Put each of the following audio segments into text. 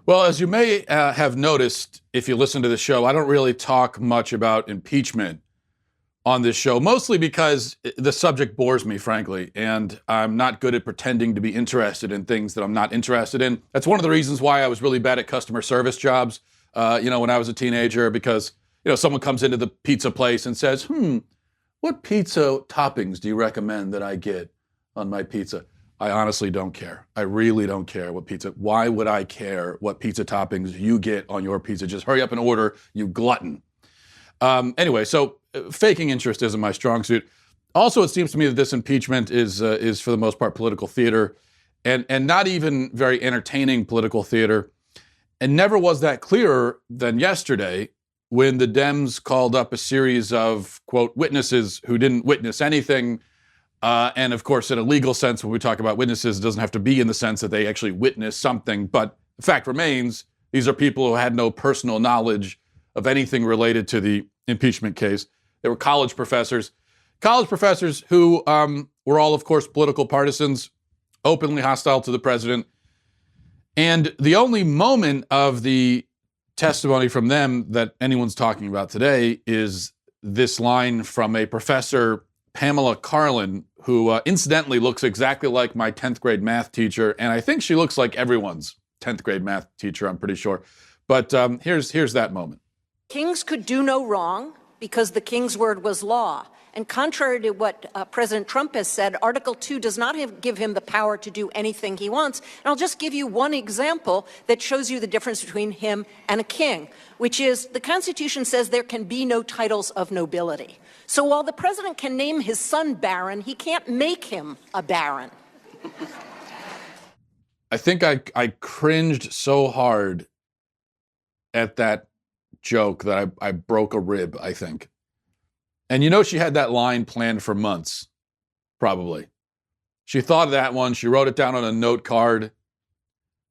Well, as you may have noticed, if you listen to the show, I don't really talk much about impeachment on this show, mostly because the subject bores me, frankly, and I'm not good at pretending to be interested in things that I'm not interested in. That's one of the reasons why I was really bad at customer service jobs, when I was a teenager, because, someone comes into the pizza place and says, what pizza toppings do you recommend that I get on my pizza? I honestly don't care. I really don't care what pizza. Why would I care what pizza toppings you get on your pizza? Just hurry up and order, you glutton. Anyway, so faking interest isn't my strong suit. Also, it seems to me that this impeachment is for the most part political theater, and not even very entertaining political theater. And never was that clearer than yesterday when the Dems called up a series of, quote, witnesses who didn't witness anything. And of course, in a legal sense, when we talk about witnesses, it doesn't have to be in the sense that they actually witnessed something. But the fact remains, these are people who had no personal knowledge of anything related to the impeachment case. They were college professors who were all, of course, political partisans, openly hostile to the president. And the only moment of the testimony from them that anyone's talking about today is this line from a professor, Pamela Karlan, who incidentally looks exactly like my 10th grade math teacher, and I think she looks like everyone's 10th grade math teacher, I'm pretty sure. But here's that moment. Kings could do no wrong because the king's word was law. And contrary to what President Trump has said, Article 2 does not give him the power to do anything he wants. And I'll just give you one example that shows you the difference between him and a king, which is the Constitution says there can be no titles of nobility. So while the president can name his son Baron, he can't make him a baron. I think I cringed so hard at that joke that I broke a rib, I think. And she had that line planned for months, probably. She thought of that one. She wrote it down on a note card.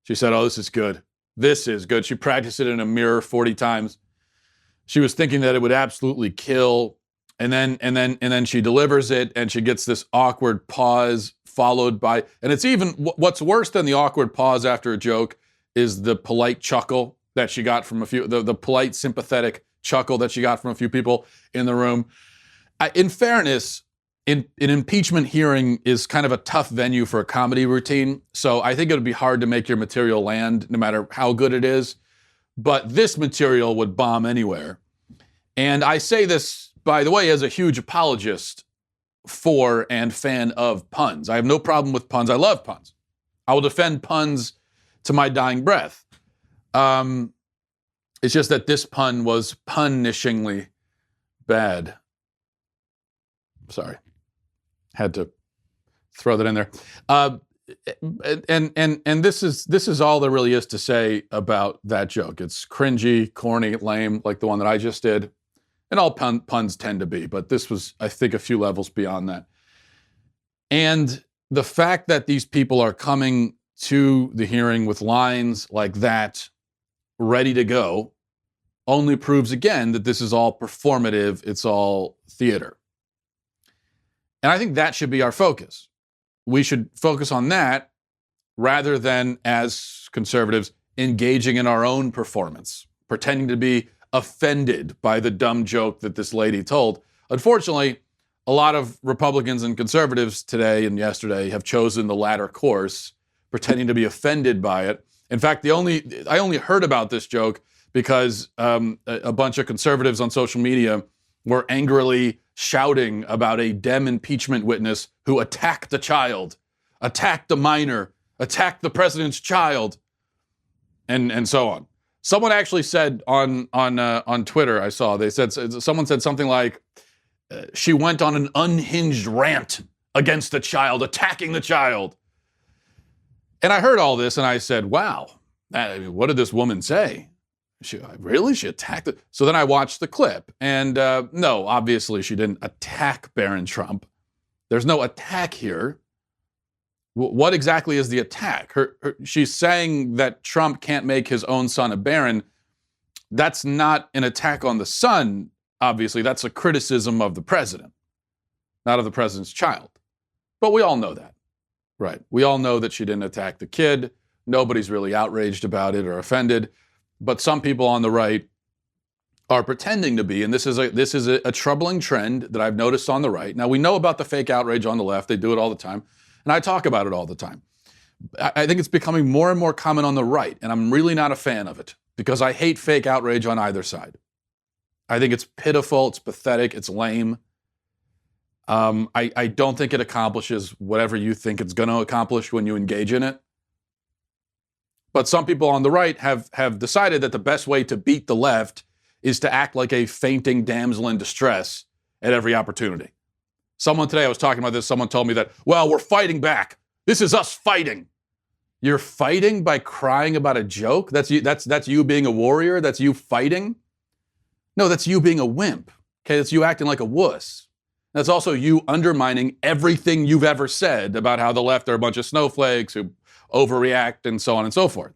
She said, oh, this is good. This is good. She practiced it in a mirror 40 times. She was thinking that it would absolutely kill. And then she delivers it, and she gets this awkward pause followed by, and it's even, what's worse than the awkward pause after a joke is the polite chuckle that she got from a few, the polite, sympathetic chuckle that she got from a few people in the room. In fairness, an impeachment hearing is kind of a tough venue for a comedy routine. So I think it would be hard to make your material land no matter how good it is. But this material would bomb anywhere. And I say this, by the way, as a huge apologist for and fan of puns. I have no problem with puns. I love puns. I will defend puns to my dying breath. It's just that this pun was punishingly bad. Sorry. Had to throw that in there. And this is all there really is to say about that joke. It's cringy, corny, lame, like the one that I just did. And all puns tend to be, but this was, I think, a few levels beyond that. And the fact that these people are coming to the hearing with lines like that, ready to go, only proves again that this is all performative, it's all theater. And I think that should be our focus. We should focus on that rather than, as conservatives, engaging in our own performance, pretending to be offended by the dumb joke that this lady told. Unfortunately, a lot of Republicans and conservatives today and yesterday have chosen the latter course, pretending to be offended by it. In fact, I only heard about this joke because a bunch of conservatives on social media were angrily shouting about a Dem impeachment witness who attacked a child, attacked a minor, attacked the president's child, and so on. Someone actually said on Twitter, I saw, someone said something like, she went on an unhinged rant against the child, attacking the child. And I heard all this and I said, wow, what did this woman say? She attacked it? So then I watched the clip, and no, obviously she didn't attack Barron Trump. There's no attack here. What exactly is the attack? She's saying that Trump can't make his own son a baron. That's not an attack on the son, obviously. That's a criticism of the president, not of the president's child. But we all know that, right? We all know that she didn't attack the kid. Nobody's really outraged about it or offended, but some people on the right are pretending to be, and this is a troubling trend that I've noticed on the right. Now, we know about the fake outrage on the left. They do it all the time, and I talk about it all the time. I think it's becoming more and more common on the right, and I'm really not a fan of it because I hate fake outrage on either side. I think it's pitiful, it's pathetic, it's lame. I don't think it accomplishes whatever you think it's going to accomplish when you engage in it. But some people on the right have decided that the best way to beat the left is to act like a fainting damsel in distress at every opportunity. Someone today, I was talking about this, someone told me that, well, we're fighting back. This is us fighting. You're fighting by crying about a joke? That's you being a warrior? That's you fighting? No, that's you being a wimp. Okay, that's you acting like a wuss. That's also you undermining everything you've ever said about how the left are a bunch of snowflakes who overreact and so on and so forth.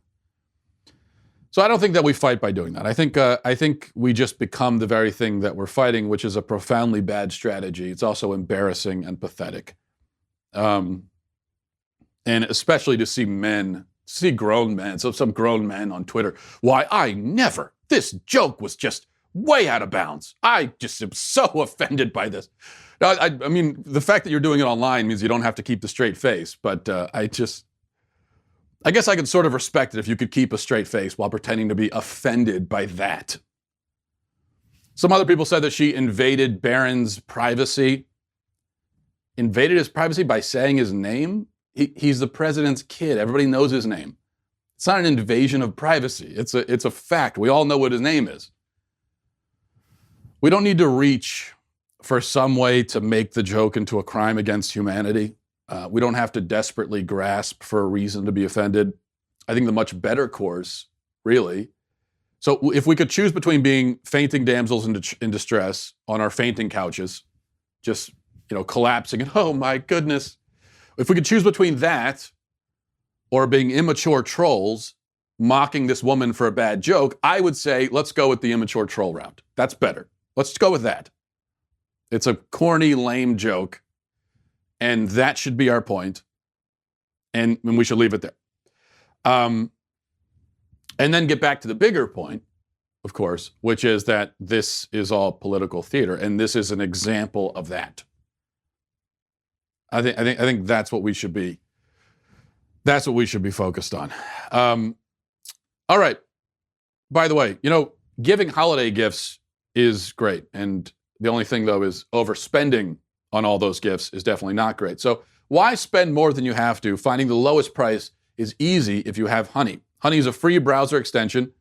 So I don't think that we fight by doing that. I think we just become the very thing that we're fighting, which is a profoundly bad strategy. It's also embarrassing and pathetic. And especially to see grown men, so some grown men on Twitter, this joke was just way out of bounds. I just am so offended by this. Now, I mean, the fact that you're doing it online means you don't have to keep the straight face, but I guess I could sort of respect it if you could keep a straight face while pretending to be offended by that. Some other people said that she invaded Barron's privacy. Invaded his privacy by saying his name? He's the president's kid. Everybody knows his name. It's not an invasion of privacy. It's a fact. We all know what his name is. We don't need to reach for some way to make the joke into a crime against humanity. We don't have to desperately grasp for a reason to be offended. I think the much better course, really. So if we could choose between being fainting damsels in distress on our fainting couches, just, collapsing and, oh my goodness. If we could choose between that or being immature trolls mocking this woman for a bad joke, I would say, let's go with the immature troll route. That's better. Let's go with that. It's a corny, lame joke. And that should be our point. And we should leave it there. And then get back to the bigger point, of course, which is that this is all political theater. And this is an example of that. I think that's what we should be. That's what we should be focused on. All right. By the way, giving holiday gifts is great. And the only thing, though, is overspending on all those gifts is definitely not great. So why spend more than you have to? Finding the lowest price is easy if you have Honey. Honey is a free browser extension,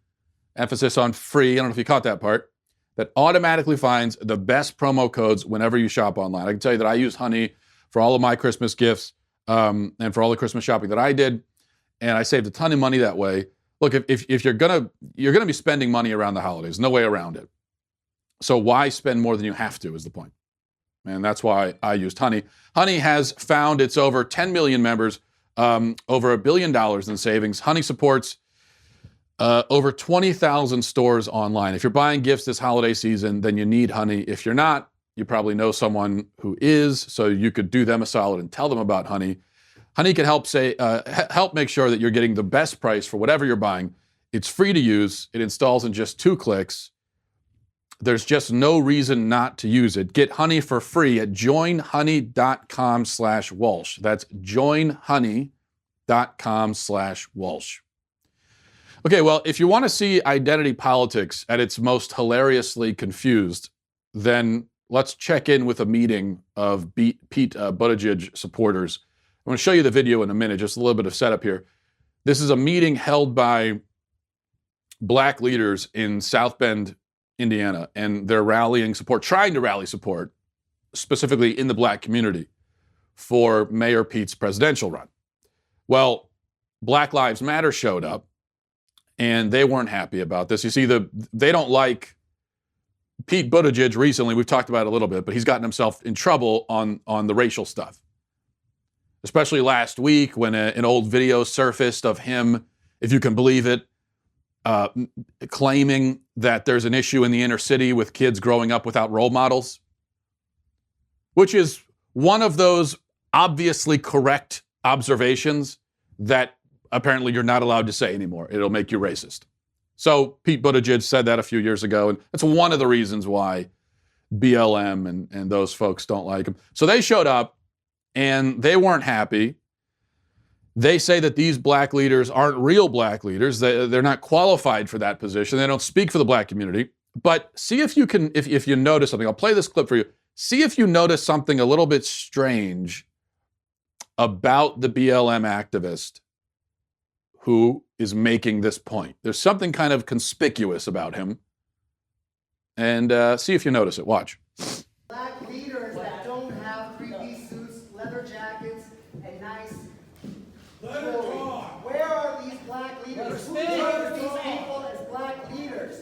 emphasis on free, I don't know if you caught that part, that automatically finds the best promo codes whenever you shop online. I can tell you that I use Honey for all of my Christmas gifts and for all the Christmas shopping that I did, and I saved a ton of money that way. Look, if you're gonna be spending money around the holidays, no way around it. So why spend more than you have to is the point. And that's why I used Honey. Honey has found its over 10 million members, over $1 billion in savings. Honey supports over 20,000 stores online. If you're buying gifts this holiday season, then you need Honey. If you're not, you probably know someone who is, so you could do them a solid and tell them about Honey. Honey can help make sure that you're getting the best price for whatever you're buying. It's free to use. It installs in just 2 clicks. There's just no reason not to use it. Get Honey for free at joinhoney.com/Walsh. That's joinhoney.com/Walsh. Okay, well, if you want to see identity politics at its most hilariously confused, then let's check in with a meeting of Pete Buttigieg supporters. I'm going to show you the video in a minute, just a little bit of setup here. This is a meeting held by black leaders in South Bend, Indiana, and they're trying to rally support, specifically in the black community, for Mayor Pete's presidential run. Well, Black Lives Matter showed up, and they weren't happy about this. You see, they don't like Pete Buttigieg recently. We've talked about it a little bit, but he's gotten himself in trouble on the racial stuff, especially last week when an old video surfaced of him, if you can believe it, claiming that there's an issue in the inner city with kids growing up without role models, which is one of those obviously correct observations that apparently you're not allowed to say anymore. It'll make you racist. So Pete Buttigieg said that a few years ago, and it's one of the reasons why BLM and those folks don't like him. So they showed up, and they weren't happy. They say that these black leaders aren't real black leaders. They're not qualified for that position. They don't speak for the black community. But see if you can, if you notice something. I'll play this clip for you. See if you notice something a little bit strange about the BLM activist who is making this point. There's something kind of conspicuous about him. And see if you notice it. Watch. Black leaders that don't have three-piece suits, leather jackets, and nice clothing. Where are these black leaders? Who chose these people as black leaders?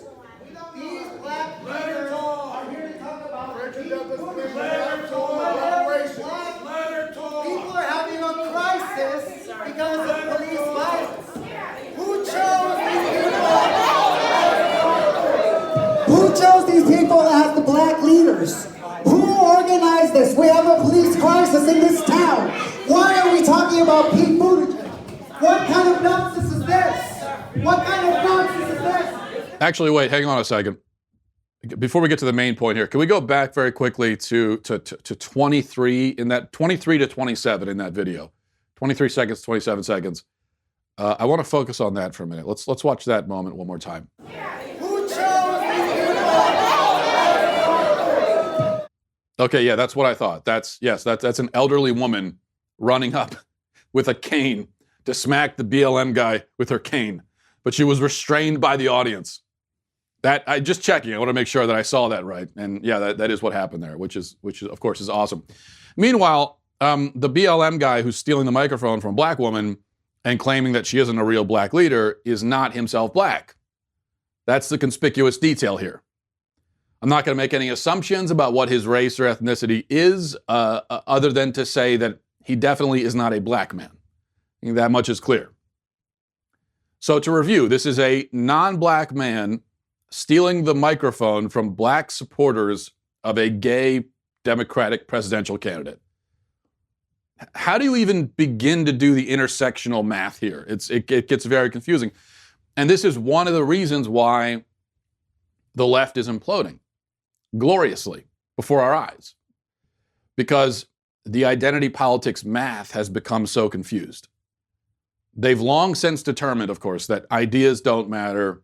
These black leaders are here to talk about people are having a crisis because of police violence. Who chose these people? Who chose these people as the black leaders? Who organized this? We have a police crisis in this town. Why are we talking about Pete Buttigieg? What kind of nonsense is this? What kind of nonsense is this? Actually, wait, hang on a second. Before we get to the main point here, can we go back very quickly to 23 in that 23 to 27 in that video? 23 seconds, 27 seconds. I want to focus on that for a minute. Let's watch that moment one more time. Who chose these people? Okay, yeah, that's what I thought. That's an elderly woman running up with a cane to smack the BLM guy with her cane, but she was restrained by the audience. That I just checking. I want to make sure that I saw that right. And yeah, that is what happened there, which is of course is awesome. Meanwhile, the BLM guy who's stealing the microphone from a black woman and claiming that she isn't a real black leader is not himself black. That's the conspicuous detail here. I'm not going to make any assumptions about what his race or ethnicity is, other than to say that he definitely is not a black man. I think that much is clear. So to review, this is a non-black man stealing the microphone from black supporters of a gay Democratic presidential candidate. How do you even begin to do the intersectional math here? It gets very confusing. And this is one of the reasons why the left is imploding gloriously before our eyes. Because the identity politics math has become so confused. They've long since determined, of course, that ideas don't matter.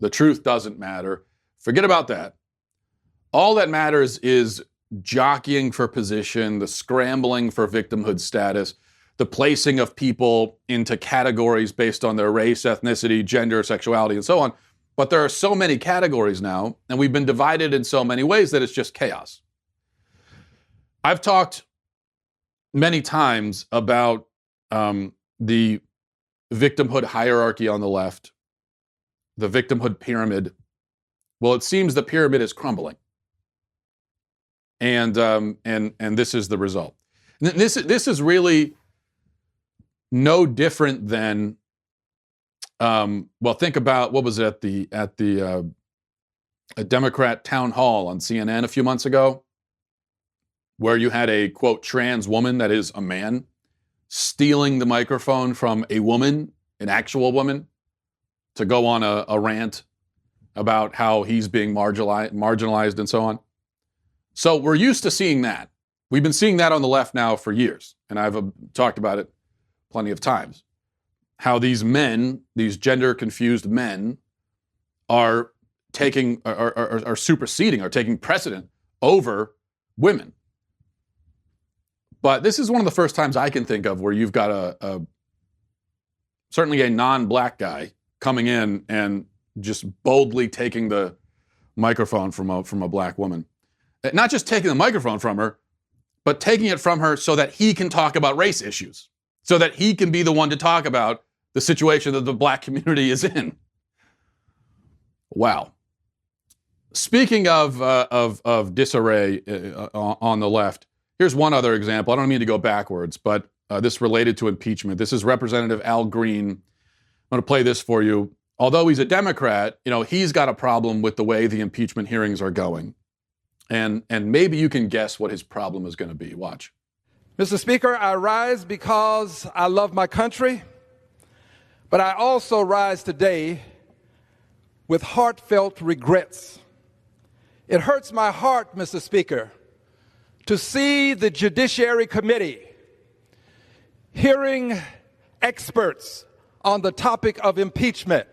The truth doesn't matter. Forget about that. All that matters is jockeying for position, the scrambling for victimhood status, the placing of people into categories based on their race, ethnicity, gender, sexuality, and so on. But there are so many categories now, and we've been divided in so many ways that it's just chaos. I've talked many times about the victimhood hierarchy on the left, the victimhood pyramid. Well, it seems the pyramid is crumbling, and this is the result. This is really no different than well, think about what was it at the a Democrat town hall on CNN a few months ago, where you had a quote trans woman, that is a man, stealing the microphone from a woman, an actual woman, to go on a rant about how he's being marginalized and so on. So we're used to seeing that. We've been seeing that on the left now for years, and I've talked about it plenty of times. How these men, these gender-confused men, are superseding, are taking precedent over women. But this is one of the first times I can think of where you've got certainly a non-black guy coming in and just boldly taking the microphone from a black woman. Not just taking the microphone from her, but taking it from her so that he can talk about race issues, so that he can be the one to talk about the situation that the black community is in. Wow. Speaking of disarray on the left, here's one other example. I don't mean to go backwards, but this related to impeachment. This is Representative Al Green. I'm going to play this for you. Although he's a Democrat, he's got a problem with the way the impeachment hearings are going. And maybe you can guess what his problem is going to be. Watch. Mr. Speaker, I rise because I love my country. But I also rise today with heartfelt regrets. It hurts my heart, Mr. Speaker, to see the Judiciary Committee hearing experts on the topic of impeachment,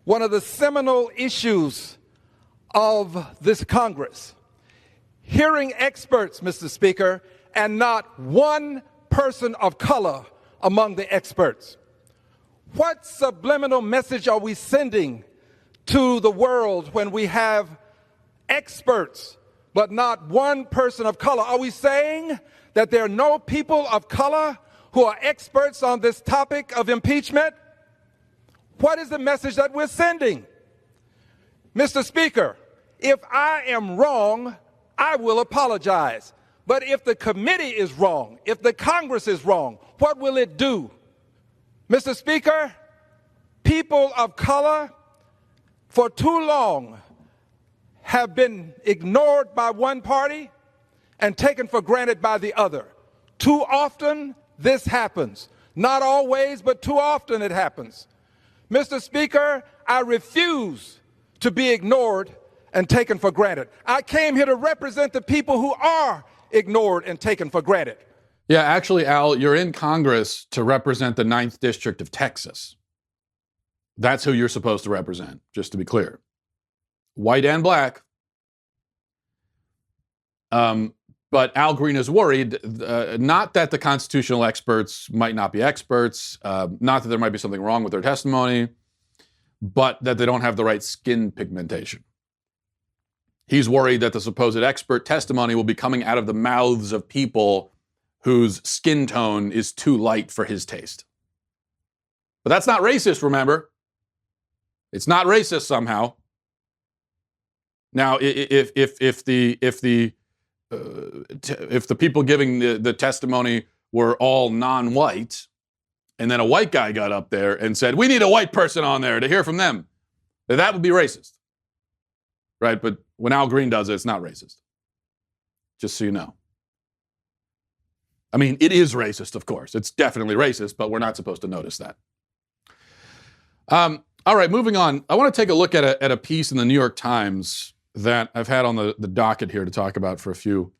one of the seminal issues of this Congress. Hearing experts, Mr. Speaker, and not one person of color among the experts. What subliminal message are we sending to the world when we have experts but not one person of color? Are we saying that there are no people of color who are experts on this topic of impeachment? What is the message that we're sending? Mr. Speaker, if I am wrong, I will apologize. But if the committee is wrong, if the Congress is wrong, what will it do? Mr. Speaker, people of color for too long have been ignored by one party and taken for granted by the other. Too often this happens. Not always, but too often it happens. Mr. Speaker, I refuse to be ignored and taken for granted. I came here to represent the people who are ignored and taken for granted. Yeah, actually, Al, you're in Congress to represent the 9th District of Texas. That's who you're supposed to represent, just to be clear. White and black. But Al Green is worried, not that the constitutional experts might not be experts, not that there might be something wrong with their testimony, but that they don't have the right skin pigmentation. He's worried that the supposed expert testimony will be coming out of the mouths of people whose skin tone is too light for his taste. But that's not racist, remember? It's not racist somehow. Now, if the people giving the testimony were all non-white, and then a white guy got up there and said, we need a white person on there to hear from them, that would be racist. Right? But when Al Green does it, it's not racist. Just so you know. I mean, it is racist, of course. It's definitely racist, but we're not supposed to notice that. All right, moving on. I want to take a look at a piece in the New York Times that I've had on the docket here to talk about for a few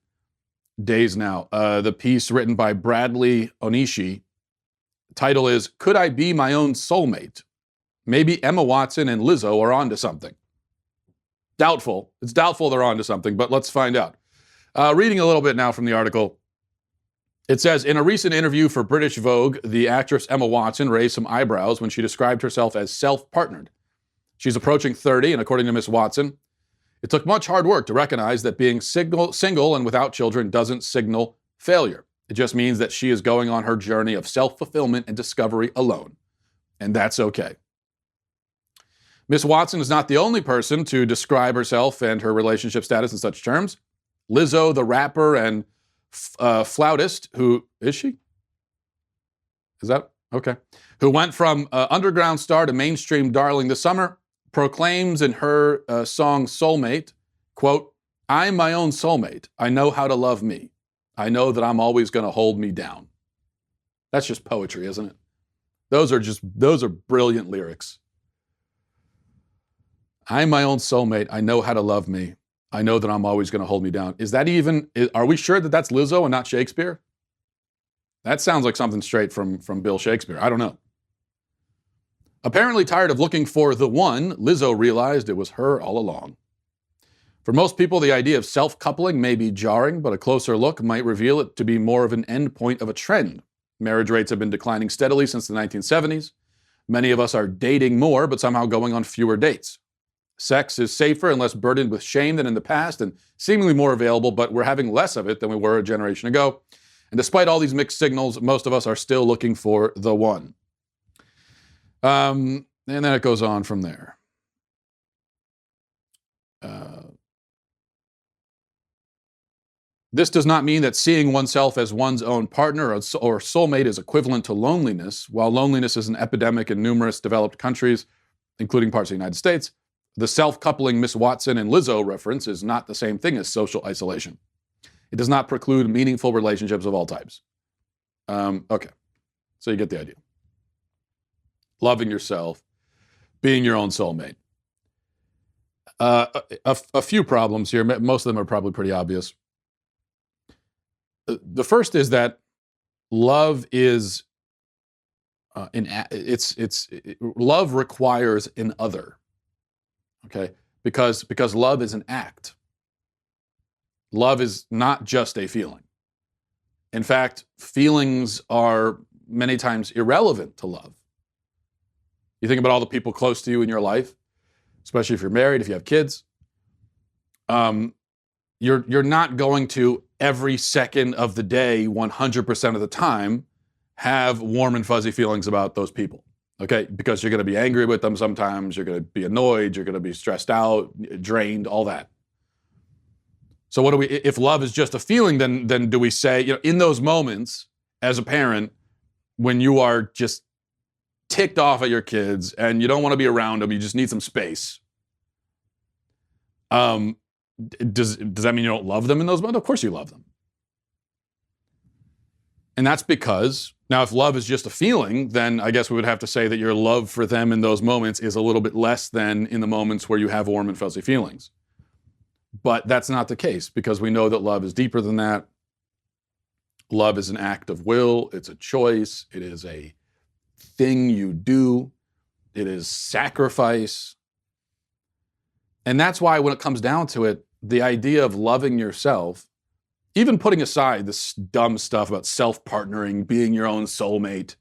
days now. The piece written by Bradley Onishi. Title is, Could I Be My Own Soulmate? Maybe Emma Watson and Lizzo are onto something. Doubtful. It's doubtful they're onto something, but let's find out. Reading a little bit now from the article. It says, in a recent interview for British Vogue, the actress Emma Watson raised some eyebrows when she described herself as self-partnered. She's approaching 30, and according to Miss Watson, it took much hard work to recognize that being single and without children doesn't signal failure. It just means that she is going on her journey of self-fulfillment and discovery alone. And that's okay. Miss Watson is not the only person to describe herself and her relationship status in such terms. Lizzo, the rapper and flautist, who is she? Is that okay? Who went from underground star to mainstream darling this summer, proclaims in her song Soulmate, quote, I'm my own soulmate. I know how to love me. I know that I'm always going to hold me down. That's just poetry, isn't it? Those are brilliant lyrics. I'm my own soulmate. I know how to love me. I know that I'm always going to hold me down. Are we sure that that's Lizzo and not Shakespeare? That sounds like something straight from Bill Shakespeare. I don't know. Apparently tired of looking for the one, Lizzo realized it was her all along. For most people, the idea of self-coupling may be jarring, but a closer look might reveal it to be more of an endpoint of a trend. Marriage rates have been declining steadily since the 1970s. Many of us are dating more, but somehow going on fewer dates. Sex is safer and less burdened with shame than in the past and seemingly more available, but we're having less of it than we were a generation ago. And despite all these mixed signals, most of us are still looking for the one. And then it goes on from there. This does not mean that seeing oneself as one's own partner or soulmate is equivalent to loneliness. While loneliness is an epidemic in numerous developed countries, including parts of the United States, the self-coupling Miss Watson and Lizzo reference is not the same thing as social isolation. It does not preclude meaningful relationships of all types. Okay, so you get the idea. loving yourself, being your own soulmate. A few problems here. Most of them are probably pretty obvious. The first is that love is love requires an other. Okay, because love is an act. Love is not just a feeling. In fact, feelings are many times irrelevant to love. You think about all the people close to you in your life, especially if you're married, if you have kids. You're not going to every second of the day, 100% of the time, have warm and fuzzy feelings about those people. Okay, because you're going to be angry with them sometimes, you're going to be annoyed, you're going to be stressed out, drained, all that. So what do we, if love is just a feeling, then do we say, in those moments as a parent, when you are just ticked off at your kids and you don't want to be around them, you just need some space. Does that mean you don't love them in those moments? Of course you love them. And that's because, now if love is just a feeling, then I guess we would have to say that your love for them in those moments is a little bit less than in the moments where you have warm and fuzzy feelings. But that's not the case, because we know that love is deeper than that. Love is an act of will. It's a choice. It is a thing you do. It is sacrifice. And that's why when it comes down to it, the idea of loving yourself, even putting aside this dumb stuff about self-partnering, being your own soulmate,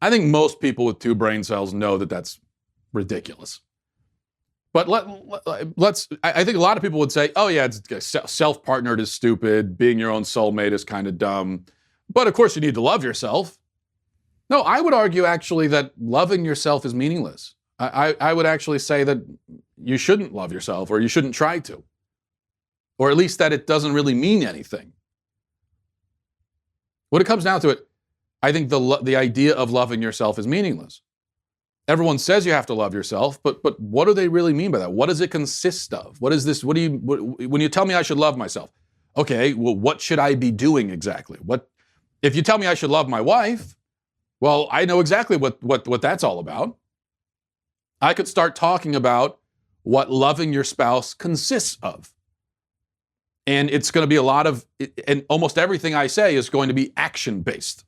I think most people with two brain cells know that that's ridiculous. But I think a lot of people would say, oh yeah, self-partnered is stupid, being your own soulmate is kind of dumb. But of course you need to love yourself. No, I would argue actually that loving yourself is meaningless. I would actually say that you shouldn't love yourself, or you shouldn't try to. Or at least that it doesn't really mean anything. When it comes down to it, I think the idea of loving yourself is meaningless. Everyone says you have to love yourself, but what do they really mean by that? What does it consist of? What is this? When you tell me I should love myself, okay, well, what should I be doing exactly? If you tell me I should love my wife, well, I know exactly what that's all about. I could start talking about what loving your spouse consists of. And it's going to be a lot of, and almost everything I say is going to be action-based.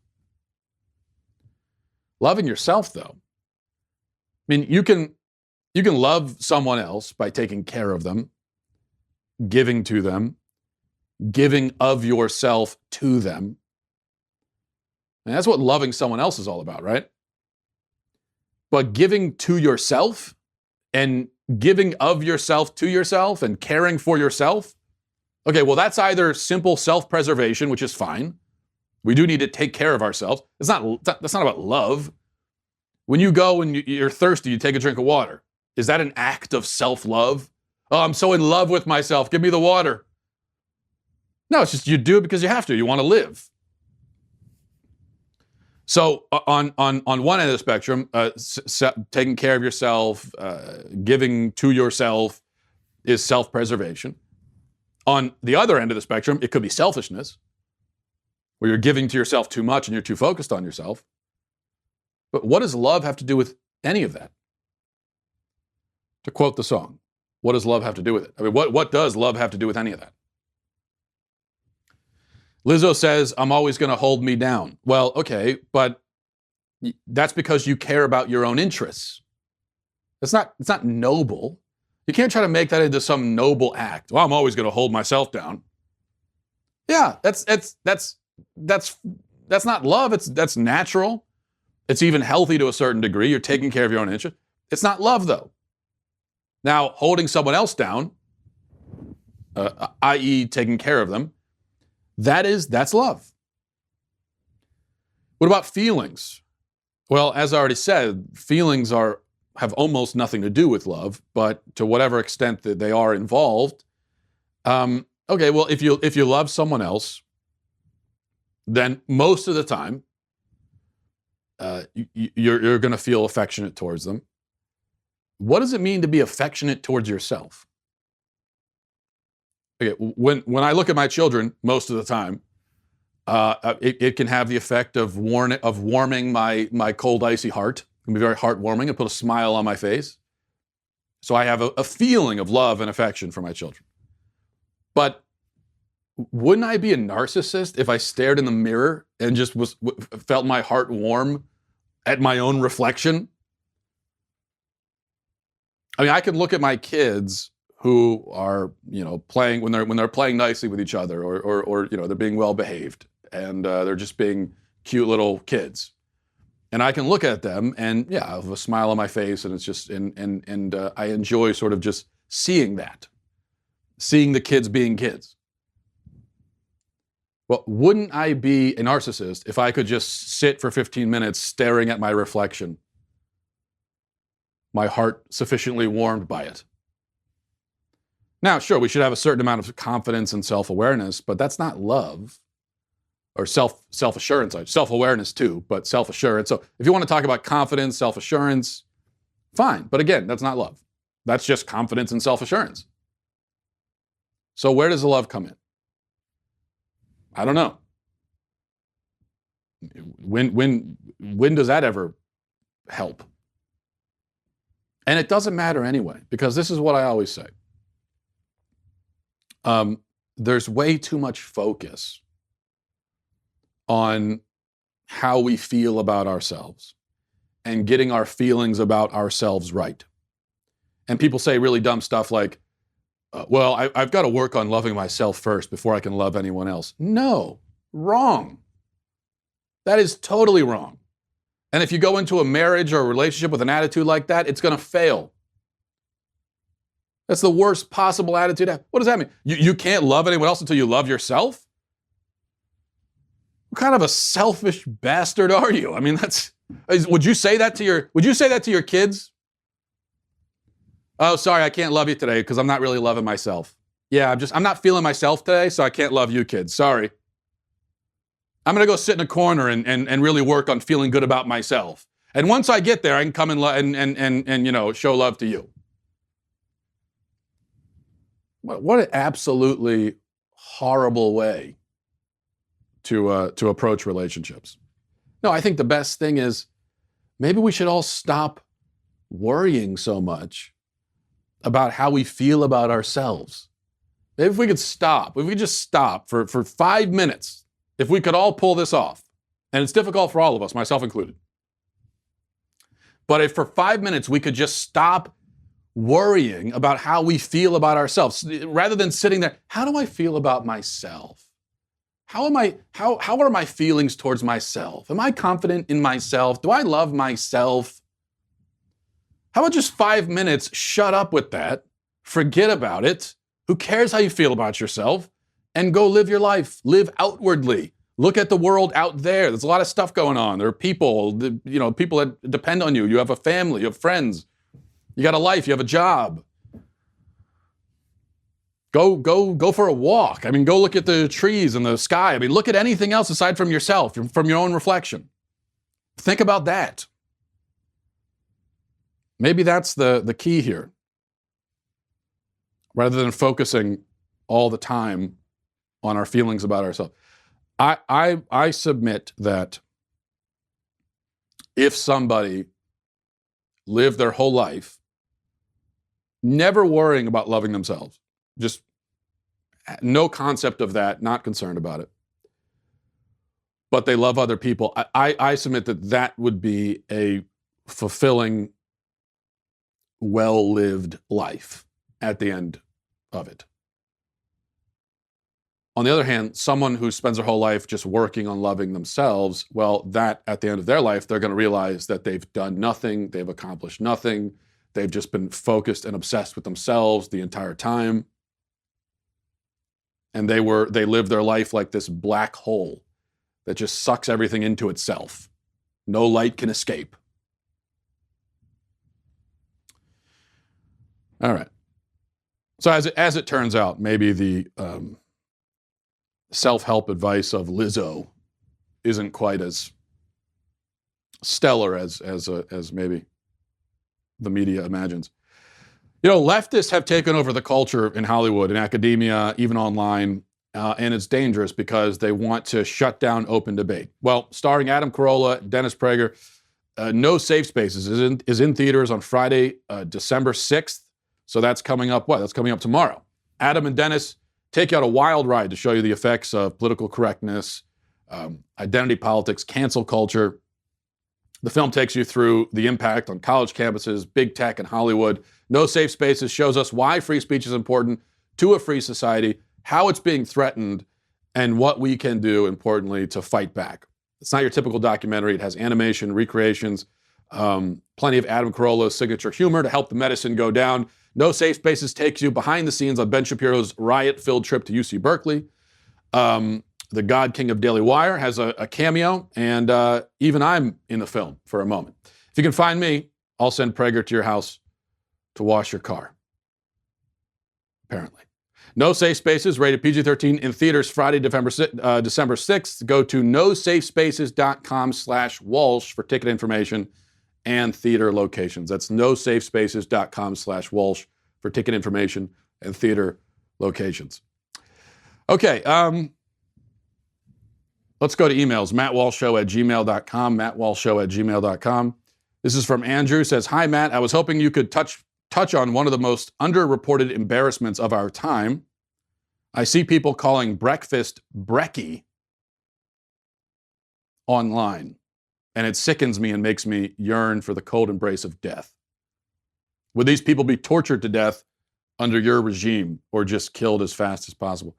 Loving yourself, though. I mean, you can love someone else by taking care of them, giving to them, giving of yourself to them. And that's what loving someone else is all about, right? But giving to yourself and giving of yourself to yourself and caring for yourself, okay, well, that's either simple self-preservation, which is fine. We do need to take care of ourselves. That's not about love. When you go and you're thirsty, you take a drink of water. Is that an act of self-love? Oh, I'm so in love with myself. Give me the water. No, it's just you do it because you have to. You want to live. So on one end of the spectrum, taking care of yourself, giving to yourself is self-preservation. On the other end of the spectrum, it could be selfishness, where you're giving to yourself too much and you're too focused on yourself. But what does love have to do with any of that? To quote the song, what does love have to do with it? I mean, what does love have to do with any of that? Lizzo says, I'm always going to hold me down. Well, okay, but that's because you care about your own interests. It's not noble. You can't try to make that into some noble act. Well, I'm always going to hold myself down. Yeah, that's not love. That's natural. It's even healthy to a certain degree. You're taking care of your own interest. It's not love, though. Now, holding someone else down, i.e. taking care of them, that's love. What about feelings? Well, as I already said, feelings have almost nothing to do with love, but to whatever extent that they are involved, okay, well, if you love someone else, then most of the time, you're going to feel affectionate towards them. What does it mean to be affectionate towards yourself? Okay, when I look at my children, most of the time, It can have the effect of warming my cold, icy heart. It can be very heartwarming and put a smile on my face. So I have a feeling of love and affection for my children. But wouldn't I be a narcissist if I stared in the mirror and just felt my heart warm at my own reflection? I mean, I can look at my kids who are, playing when they're playing nicely with each other, or they're being well behaved, and they're just being cute little kids. And I can look at them and I have a smile on my face, and it's just and I enjoy sort of just seeing the kids being kids. Well, wouldn't I be a narcissist if I could just sit for 15 minutes staring at my reflection, my heart sufficiently warmed by it? Now, sure, we should have a certain amount of confidence and self-awareness, but that's not love. Or self-assurance, self-awareness too, but self-assurance. So if you want to talk about confidence, self-assurance, fine. But again, that's not love. That's just confidence and self-assurance. So where does the love come in? I don't know. When does that ever help? And it doesn't matter anyway, because this is what I always say. There's way too much focus on how we feel about ourselves and getting our feelings about ourselves right. And people say really dumb stuff like, I've got to work on loving myself first before I can love anyone else. No, wrong. That is totally wrong. And if you go into a marriage or a relationship with an attitude like that, it's going to fail. That's the worst possible attitude. What does that mean? You can't love anyone else until you love yourself? What kind of a selfish bastard are you? I mean, would you say that to your kids? Oh, sorry, I can't love you today because I'm not really loving myself. Yeah, I'm not feeling myself today, so I can't love you kids. Sorry. I'm going to go sit in a corner and really work on feeling good about myself. And once I get there, I can come and show love to you. What an absolutely horrible way to approach relationships. No, I think the best thing is maybe we should all stop worrying so much about how we feel about ourselves. Maybe if we could just stop for 5 minutes, if we could all pull this off, and it's difficult for all of us, myself included. But if for 5 minutes we could just stop worrying about how we feel about ourselves, rather than sitting there, how do I feel about myself? How are my feelings towards myself? Am I confident in myself? Do I love myself? How about just 5 minutes, shut up with that, forget about it, who cares how you feel about yourself, and go live your life, live outwardly. Look at the world out there. There's a lot of stuff going on. There are people that depend on you. You have a family, you have friends, you got a life, you have a job. Go for a walk. I mean, go look at the trees and the sky. I mean, look at anything else aside from yourself, from your own reflection. Think about that. Maybe that's the key here. Rather than focusing all the time on our feelings about ourselves. I submit that if somebody lived their whole life never worrying about loving themselves, just no concept of that, not concerned about it, but they love other people, I submit that would be a fulfilling, well-lived life at the end of it. On the other hand, someone who spends their whole life just working on loving themselves, well, that at the end of their life, they're going to realize that they've done nothing, they've accomplished nothing, they've just been focused and obsessed with themselves the entire time. And they lived their life like this black hole that just sucks everything into itself. No light can escape. All right. So as it turns out, maybe the self-help advice of Lizzo isn't quite as stellar as maybe the media imagines. Leftists have taken over the culture in Hollywood, in academia, even online. and it's dangerous because they want to shut down open debate. Well, starring Adam Carolla, Dennis Prager, No Safe Spaces is in theaters on Friday, December 6th. So that's coming up, That's coming up tomorrow. Adam and Dennis take you on a wild ride to show you the effects of political correctness, identity politics, cancel culture. The film takes you through the impact on college campuses, big tech, and Hollywood. No Safe Spaces shows us why free speech is important to a free society, how it's being threatened, and what we can do, importantly, to fight back. It's not your typical documentary. It has animation, recreations, plenty of Adam Carolla's signature humor to help the medicine go down. No Safe Spaces takes you behind the scenes on Ben Shapiro's riot-filled trip to UC Berkeley. The God King of Daily Wire has a cameo, and even I'm in the film for a moment. If you can find me, I'll send Prager to your house to wash your car. Apparently. No Safe Spaces, rated PG-13, in theaters Friday, December 6th. Go to nosafespaces.com/Walsh for ticket information and theater locations. That's nosafespaces.com/Walsh for ticket information and theater locations. Okay, let's go to emails. mattwalshshow@gmail.com, mattwalshshow@gmail.com. This is from Andrew, says, "Hi, Matt. I was hoping you could touch on one of the most underreported embarrassments of our time. I see people calling breakfast brekkie online, and it sickens me and makes me yearn for the cold embrace of death. Would these people be tortured to death under your regime or just killed as fast as possible?"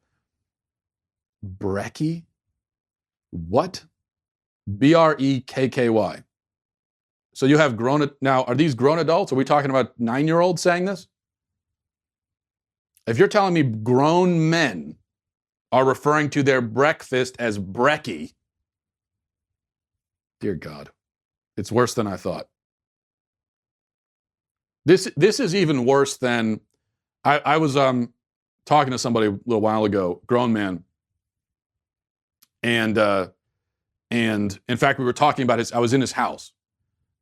Brekkie? What? BREKKY. So you have now, are these grown adults? Are we talking about 9-year-olds saying this? If you're telling me grown men are referring to their breakfast as brekkie, dear God, it's worse than I thought. This is even worse than, I was talking to somebody a little while ago, grown man, and in fact, we were talking about I was in his house,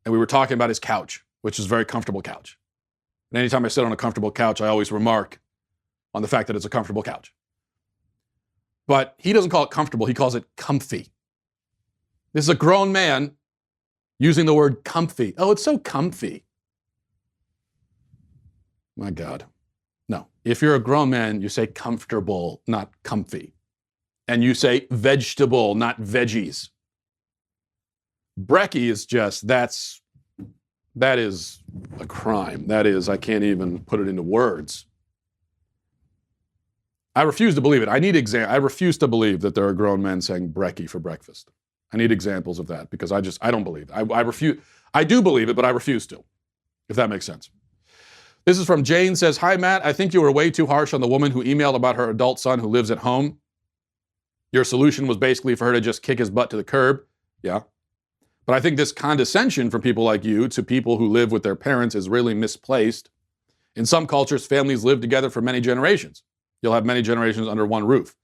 and we were talking about his couch, which is a very comfortable couch. And anytime I sit on a comfortable couch, I always remark on the fact that it's a comfortable couch. But he doesn't call it comfortable, he calls it comfy. This is a grown man using the word comfy. Oh, it's so comfy. My God. No, if you're a grown man, you say comfortable, not comfy. And you say vegetable, not veggies. Brekkie is just, that is a crime. That is, I can't even put it into words. I refuse to believe it. I refuse to believe that there are grown men saying brekkie for breakfast. I need examples of that because I don't believe it. I refuse. I do believe it, but I refuse to, if that makes sense. This is from Jane, says, "Hi, Matt. I think you were way too harsh on the woman who emailed about her adult son who lives at home. Your solution was basically for her to just kick his butt to the curb." Yeah. But I think this condescension from people like you to people who live with their parents is really misplaced. In some cultures, families live together for many generations. You'll have many generations under one roof.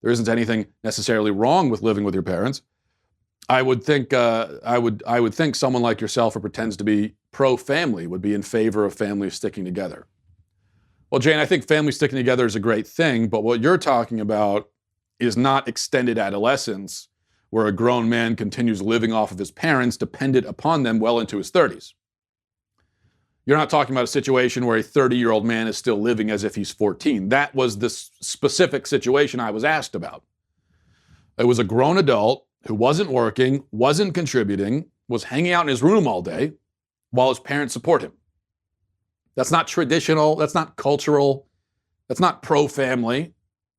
There isn't anything necessarily wrong with living with your parents. I would think someone like yourself who pretends to be pro-family would be in favor of families sticking together. Well, Jane, I think family sticking together is a great thing, but what you're talking about is not extended adolescence, where a grown man continues living off of his parents, dependent upon them well into his 30s. You're not talking about a situation where a 30-year-old man is still living as if he's 14. That was the specific situation I was asked about. It was a grown adult who wasn't working, wasn't contributing, was hanging out in his room all day while his parents support him. That's not traditional, that's not cultural, that's not pro-family.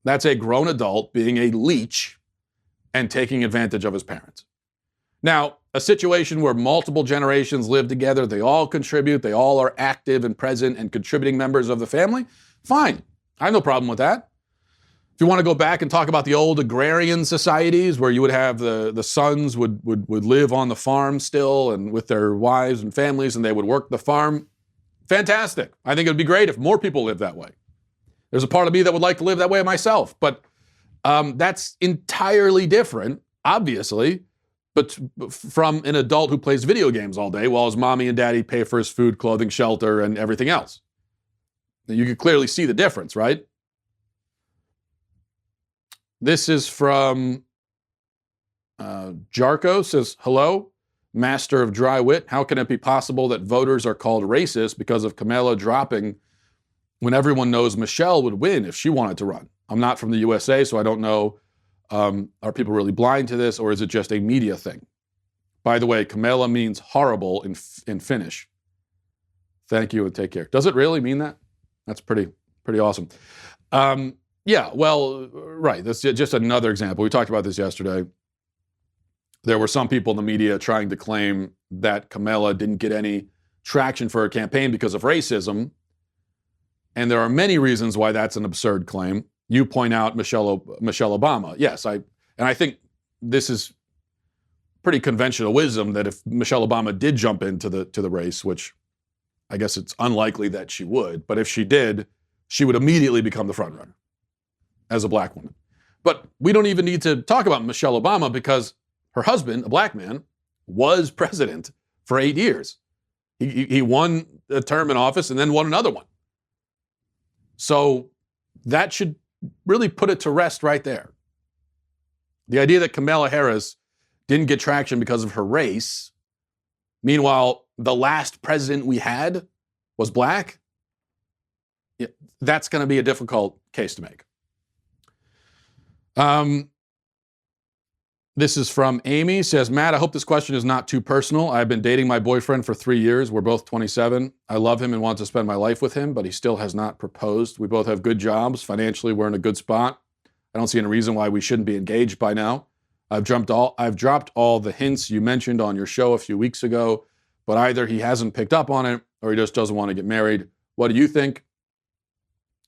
That's a grown adult being a leech and taking advantage of his parents. Now, a situation where multiple generations live together, they all contribute, they all are active and present and contributing members of the family, fine. I have no problem with that. If you want to go back and talk about the old agrarian societies where you would have the sons would live on the farm still and with their wives and families and they would work the farm, fantastic. I think it would be great if more people lived that way. There's a part of me that would like to live that way myself, but that's entirely different, obviously, but from an adult who plays video games all day while his mommy and daddy pay for his food, clothing, shelter, and everything else. You can clearly see the difference, right? This is from Jarko, says, hello, master of dry wit. How can it be possible that voters are called racist because of Kamala dropping when everyone knows Michelle would win if she wanted to run? I'm not from the USA, so I don't know. Are people really blind to this, or is it just a media thing? By the way, Kamala means horrible in Finnish. Thank you and take care. Does it really mean that? That's pretty awesome. Yeah, well, right. That's just another example. We talked about this yesterday. There were some people in the media trying to claim that Kamala didn't get any traction for her campaign because of racism. And there are many reasons why that's an absurd claim. You point out Michelle Obama. Yes, I think this is pretty conventional wisdom that if Michelle Obama did jump into the race, which I guess it's unlikely that she would, but if she did, she would immediately become the front runner as a black woman. But we don't even need to talk about Michelle Obama because her husband, a black man, was president for 8 years. He won a term in office and then won another one. So that should really put it to rest right there. The idea that Kamala Harris didn't get traction because of her race, meanwhile, the last president we had was black, that's going to be a difficult case to make. This is from Amy, says, Matt, I hope this question is not too personal. I've been dating my boyfriend for 3 years. We're both 27. I love him and want to spend my life with him, but he still has not proposed. We both have good jobs. Financially, we're in a good spot. I don't see any reason why we shouldn't be engaged by now. I've dropped all the hints you mentioned on your show a few weeks ago, but either he hasn't picked up on it or he just doesn't want to get married. What do you think?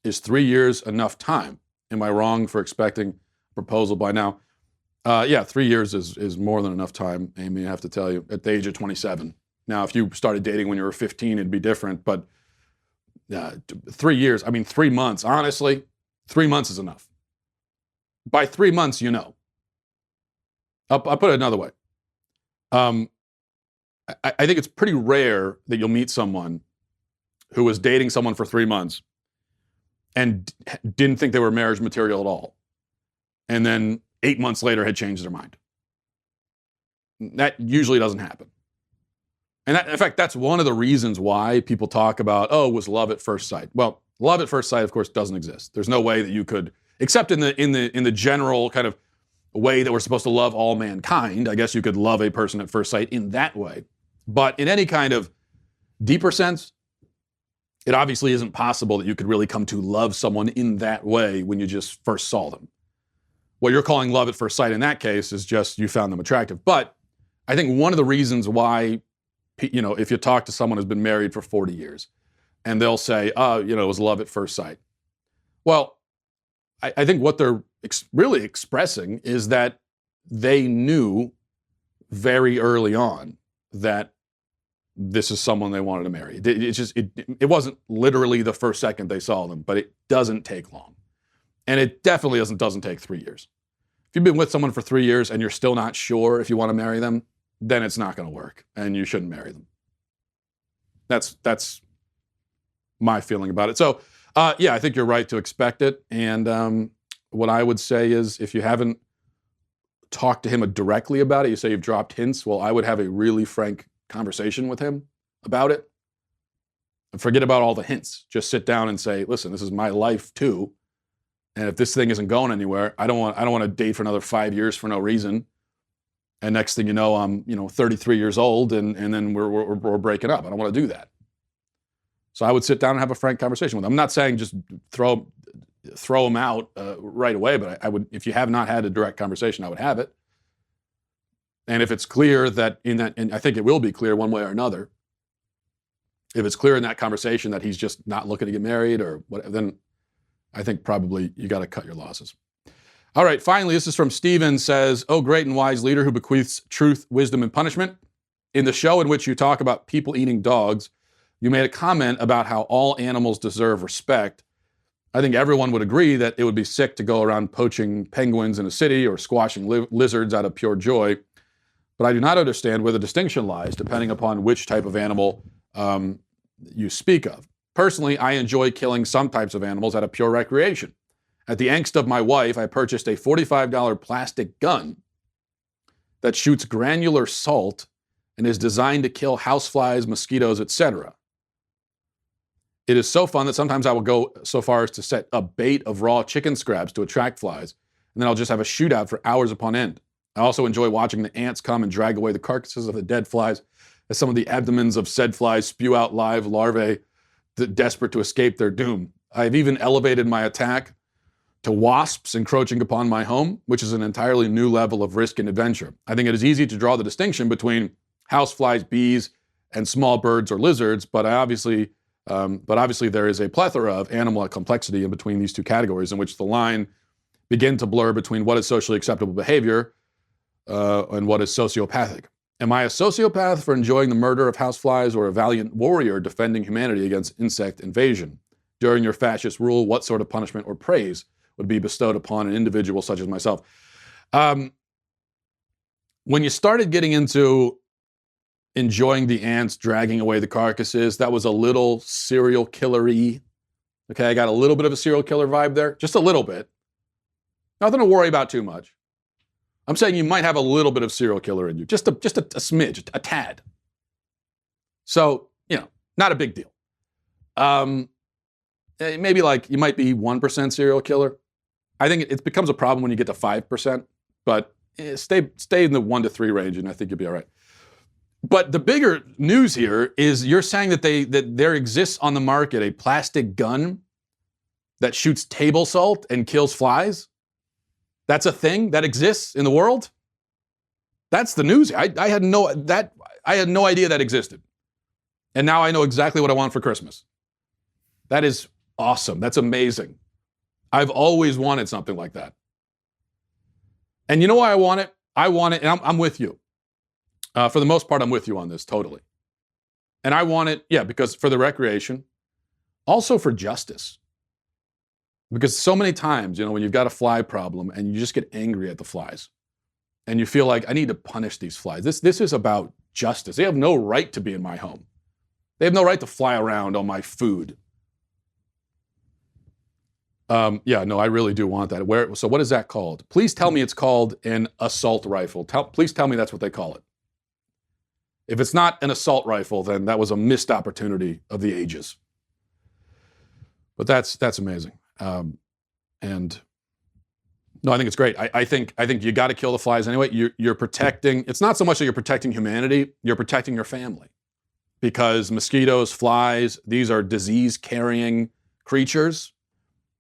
Is 3 years enough time? Am I wrong for expecting a proposal by now? Yeah, 3 years is more than enough time, Amy, I have to tell you, at the age of 27. Now, if you started dating when you were 15, it'd be different, but 3 years, 3 months, honestly, 3 months is enough. By 3 months, you know. I'll put it another way. I think it's pretty rare that you'll meet someone who was dating someone for 3 months and didn't think they were marriage material at all. And then 8 months later had changed their mind. That usually doesn't happen. And in fact, that's one of the reasons why people talk about, oh, it was love at first sight. Well, love at first sight, of course, doesn't exist. There's no way that you could, except in the general kind of way that we're supposed to love all mankind. I guess you could love a person at first sight in that way. But in any kind of deeper sense, it obviously isn't possible that you could really come to love someone in that way when you just first saw them. What you're calling love at first sight in that case is just you found them attractive. But I think one of the reasons why, if you talk to someone who's been married for 40 years and they'll say, it was love at first sight. Well, I think what they're really expressing is that they knew very early on that this is someone they wanted to marry. It wasn't literally the first second they saw them, but it doesn't take long. And it definitely doesn't take 3 years. If you've been with someone for 3 years and you're still not sure if you want to marry them, then it's not going to work and you shouldn't marry them. That's my feeling about it. So, I think you're right to expect it. And what I would say is if you haven't talked to him directly about it, you say you've dropped hints, well, I would have a really frank conversation with him about it. And forget about all the hints. Just sit down and say, listen, this is my life too. And if this thing isn't going anywhere, I don't want to date for another 5 years for no reason. And next thing you know, I'm 33 years old, and then we're breaking up. I don't want to do that. So I would sit down and have a frank conversation with him. I'm not saying just throw him out right away, but I would, if you have not had a direct conversation, I would have it. And if it's clear that and I think it will be clear one way or another, if it's clear in that conversation that he's just not looking to get married or whatever, then I think probably you got to cut your losses. All right, finally, this is from Steven, says, oh, great and wise leader who bequeaths truth, wisdom, and punishment. In the show in which you talk about people eating dogs, you made a comment about how all animals deserve respect. I think everyone would agree that it would be sick to go around poaching penguins in a city or squashing lizards out of pure joy. But I do not understand where the distinction lies, depending upon which type of animal you speak of. Personally, I enjoy killing some types of animals out of pure recreation. At the angst of my wife, I purchased a $45 plastic gun that shoots granular salt and is designed to kill houseflies, mosquitoes, etc. It is so fun that sometimes I will go so far as to set a bait of raw chicken scraps to attract flies, and then I'll just have a shootout for hours upon end. I also enjoy watching the ants come and drag away the carcasses of the dead flies as some of the abdomens of said flies spew out live larvae desperate to escape their doom. I have even elevated my attack to wasps encroaching upon my home, which is an entirely new level of risk and adventure. I think it is easy to draw the distinction between houseflies, bees, and small birds or lizards, but obviously there is a plethora of animal complexity in between these two categories in which the line begin to blur between what is socially acceptable behavior and what is sociopathic. Am I a sociopath for enjoying the murder of houseflies or a valiant warrior defending humanity against insect invasion? During your fascist rule, what sort of punishment or praise would be bestowed upon an individual such as myself? When you started getting into enjoying the ants dragging away the carcasses, that was a little serial killer-y. Okay, I got a little bit of a serial killer vibe there, just a little bit. Nothing to worry about too much. I'm saying you might have a little bit of serial killer in you, just a smidge, a tad. So, not a big deal. Maybe like you might be 1% serial killer. I think it becomes a problem when you get to 5%, but stay in the 1 to 3 range, and I think you'll be all right. But the bigger news here is you're saying that there exists on the market a plastic gun that shoots table salt and kills flies. That's a thing that exists in the world. That's the news. I had no idea that existed, and now I know exactly what I want for Christmas. That is awesome. That's amazing. I've always wanted something like that. And you know why I want it? I want it, and I'm with you. For the most part, I'm with you on this, totally. And I want it, because for the recreation, also for justice. Because so many times, when you've got a fly problem and you just get angry at the flies, and you feel like, I need to punish these flies. This is about justice. They have no right to be in my home. They have no right to fly around on my food. I really do want that. So what is that called? Please tell me it's called an assault rifle. Please tell me that's what they call it. If it's not an assault rifle, then that was a missed opportunity of the ages. But that's amazing. And no, I think it's great. I think you got to kill the flies anyway. You're protecting. It's not so much that you're protecting humanity. You're protecting your family, because mosquitoes, flies, these are disease-carrying creatures,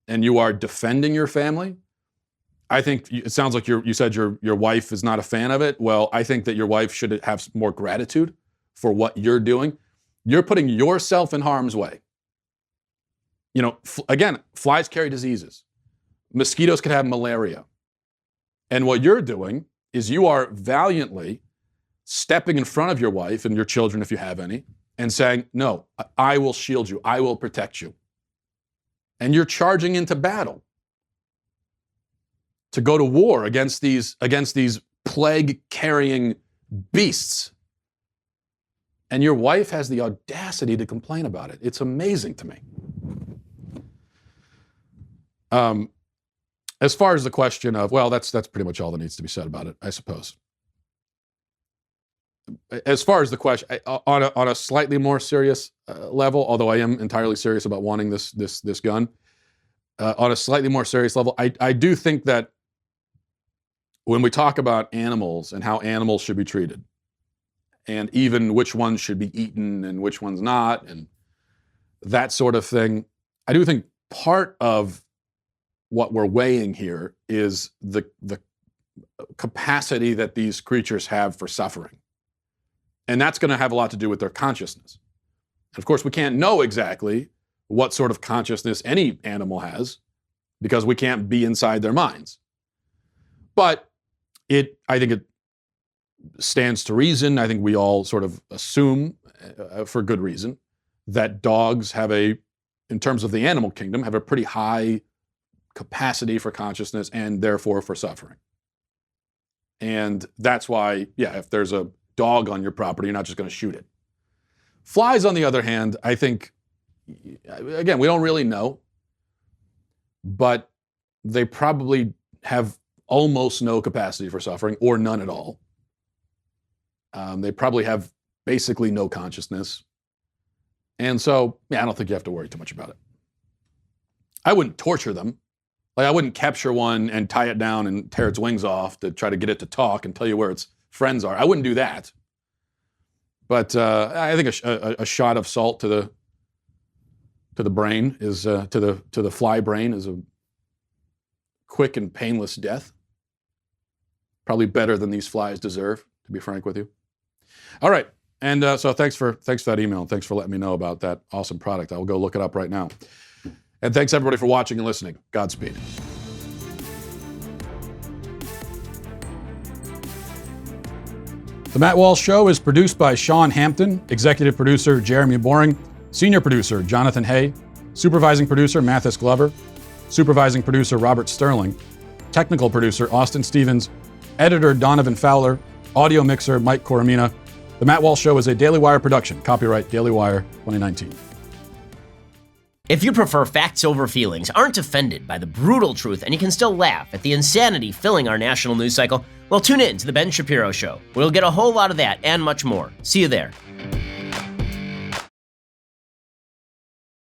and you are defending your family. I think it sounds like you said your wife is not a fan of it. Well, I think that your wife should have more gratitude for what you're doing. You're putting yourself in harm's way. Again, flies carry diseases. Mosquitoes could have malaria. And what you're doing is you are valiantly stepping in front of your wife and your children, if you have any, and saying, no, I will shield you. I will protect you. And you're charging into battle to go to war against these plague-carrying beasts. And your wife has the audacity to complain about it. It's amazing to me. As far as the question of, that's pretty much all that needs to be said about it, I suppose. As far as the question, on a slightly more serious level, although I am entirely serious about wanting this gun, on a slightly more serious level, I do think that when we talk about animals and how animals should be treated, and even which ones should be eaten and which ones not, and that sort of thing, I do think part of what we're weighing here is the capacity that these creatures have for suffering. And that's going to have a lot to do with their consciousness. And of course, we can't know exactly what sort of consciousness any animal has, because we can't be inside their minds. But I think it stands to reason. I think we all sort of assume, for good reason, that dogs in terms of the animal kingdom, have a pretty high capacity for consciousness and therefore for suffering. And that's why, if there's a dog on your property, you're not just going to shoot it. Flies, on the other hand, I think, again, we don't really know, but they probably have almost no capacity for suffering or none at all. They probably have basically no consciousness. And so, yeah, I don't think you have to worry too much about it. I wouldn't torture them. Like, I wouldn't capture one and tie it down and tear its wings off to try to get it to talk and tell you where its friends are. I wouldn't do that. But I think a shot of salt to the brain is to the fly brain is a quick and painless death. Probably better than these flies deserve, to be frank with you. All right, and so thanks for that email. Thanks for letting me know about that awesome product. I will go look it up right now. And thanks everybody for watching and listening. Godspeed. The Matt Walsh Show is produced by Sean Hampton, executive producer Jeremy Boring, senior producer Jonathan Hay, supervising producer Mathis Glover, supervising producer Robert Sterling, technical producer Austin Stevens, editor Donovan Fowler, audio mixer Mike Coromina. The Matt Walsh Show is a Daily Wire production. Copyright Daily Wire 2019. If you prefer facts over feelings, aren't offended by the brutal truth, and you can still laugh at the insanity filling our national news cycle, well, tune in to The Ben Shapiro Show. We'll get a whole lot of that and much more. See you there.